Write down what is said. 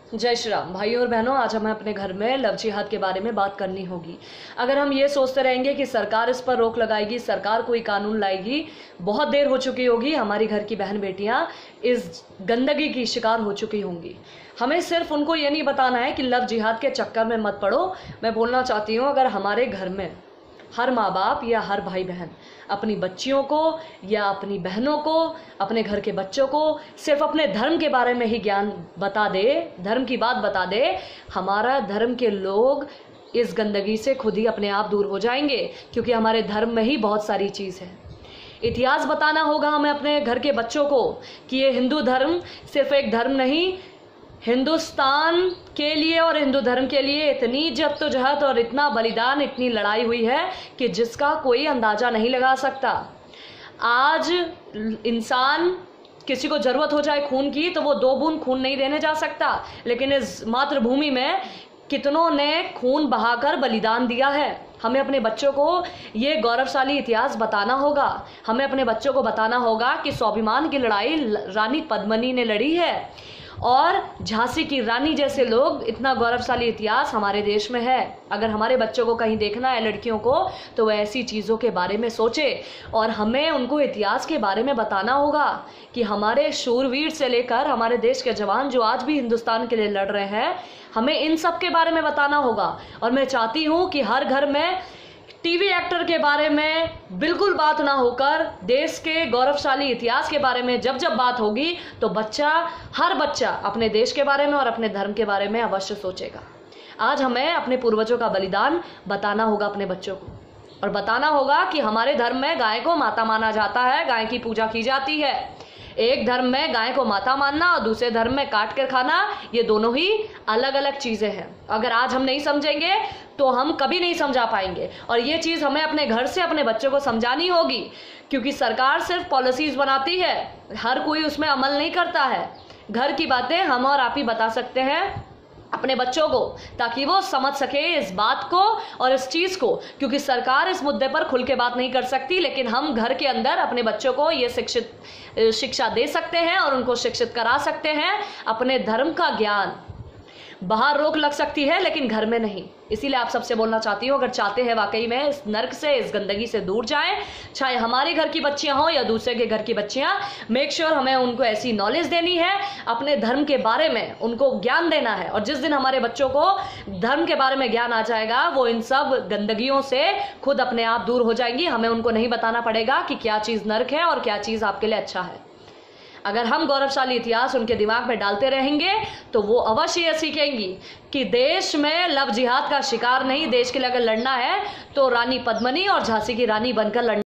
जय श्री राम। भाइयों और बहनों, आज हमें अपने घर में लव जिहाद के बारे में बात करनी होगी। अगर हम ये सोचते रहेंगे कि सरकार इस पर रोक लगाएगी, सरकार कोई कानून लाएगी, बहुत देर हो चुकी होगी, हमारी घर की बहन बेटियां इस गंदगी की शिकार हो चुकी होंगी। हमें सिर्फ उनको ये नहीं बताना है कि लव जिहाद के चक्कर में मत पड़ो। मैं बोलना चाहती हूँ, अगर हमारे घर में हर माँ बाप या हर भाई बहन अपनी बच्चियों को या अपनी बहनों को, अपने घर के बच्चों को सिर्फ अपने धर्म के बारे में ही ज्ञान बता दे, धर्म की बात बता दे, हमारा धर्म के लोग इस गंदगी से खुद ही अपने आप दूर हो जाएंगे, क्योंकि हमारे धर्म में ही बहुत सारी चीज़ है। इतिहास बताना होगा हमें अपने घर के बच्चों को कि ये हिंदू धर्म सिर्फ एक धर्म नहीं, हिंदुस्तान के लिए और हिंदू धर्म के लिए इतनी जद्दोजहद और इतना बलिदान, इतनी लड़ाई हुई है कि जिसका कोई अंदाजा नहीं लगा सकता। आज इंसान, किसी को जरूरत हो जाए खून की तो वो 2 बूंद खून नहीं देने जा सकता, लेकिन इस मातृभूमि में कितनों ने खून बहाकर बलिदान दिया है। हमें अपने बच्चों को ये गौरवशाली इतिहास बताना होगा। हमें अपने बच्चों को बताना होगा कि स्वाभिमान की लड़ाई रानी पद्मिनी ने लड़ी है और झांसी की रानी जैसे लोग, इतना गौरवशाली इतिहास हमारे देश में है। अगर हमारे बच्चों को कहीं देखना है, लड़कियों को, तो वह ऐसी चीज़ों के बारे में सोचे और हमें उनको इतिहास के बारे में बताना होगा कि हमारे शूरवीर से लेकर हमारे देश के जवान जो आज भी हिंदुस्तान के लिए लड़ रहे हैं, हमें इन सब के बारे में बताना होगा। और मैं चाहती हूँ कि हर घर में टीवी एक्टर के बारे में बिल्कुल बात ना होकर देश के गौरवशाली इतिहास के बारे में जब जब बात होगी तो हर बच्चा अपने देश के बारे में और अपने धर्म के बारे में अवश्य सोचेगा। आज हमें अपने पूर्वजों का बलिदान बताना होगा अपने बच्चों को, और बताना होगा कि हमारे धर्म में गाय को माता माना जाता है, गाय की पूजा की जाती है। एक धर्म में गाय को माता मानना और दूसरे धर्म में काट कर खाना, ये दोनों ही अलग अलग चीज़ें हैं। अगर आज हम नहीं समझेंगे तो हम कभी नहीं समझा पाएंगे, और ये चीज़ हमें अपने घर से अपने बच्चों को समझानी होगी, क्योंकि सरकार सिर्फ पॉलिसीज़ बनाती है, हर कोई उसमें अमल नहीं करता है। घर की बातें हम और आप ही बता सकते हैं अपने बच्चों को, ताकि वो समझ सके इस बात को और इस चीज़ को, क्योंकि सरकार इस मुद्दे पर खुल के बात नहीं कर सकती, लेकिन हम घर के अंदर अपने बच्चों को ये शिक्षा दे सकते हैं और उनको शिक्षित करा सकते हैं। अपने धर्म का ज्ञान बाहर रोक लग सकती है लेकिन घर में नहीं। इसीलिए आप सबसे बोलना चाहती हूँ, अगर चाहते हैं वाकई में इस नर्क से, इस गंदगी से दूर जाएं, चाहे हमारे घर की बच्चियां हों या दूसरे के घर की बच्चियां, मेक श्योर हमें उनको ऐसी नॉलेज देनी है, अपने धर्म के बारे में उनको ज्ञान देना है। और जिस दिन हमारे बच्चों को धर्म के बारे में ज्ञान आ जाएगा, वो इन सब गंदगियों से खुद अपने आप दूर हो जाएंगी। हमें उनको नहीं बताना पड़ेगा कि क्या चीज़ नर्क है और क्या चीज़ आपके लिए अच्छा है। अगर हम गौरवशाली इतिहास उनके दिमाग में डालते रहेंगे तो वो अवश्य ये सीखेंगी कि देश में लव जिहाद का शिकार नहीं, देश के लिए अगर लड़ना है तो रानी पद्मिनी और झांसी की रानी बनकर लड़ना।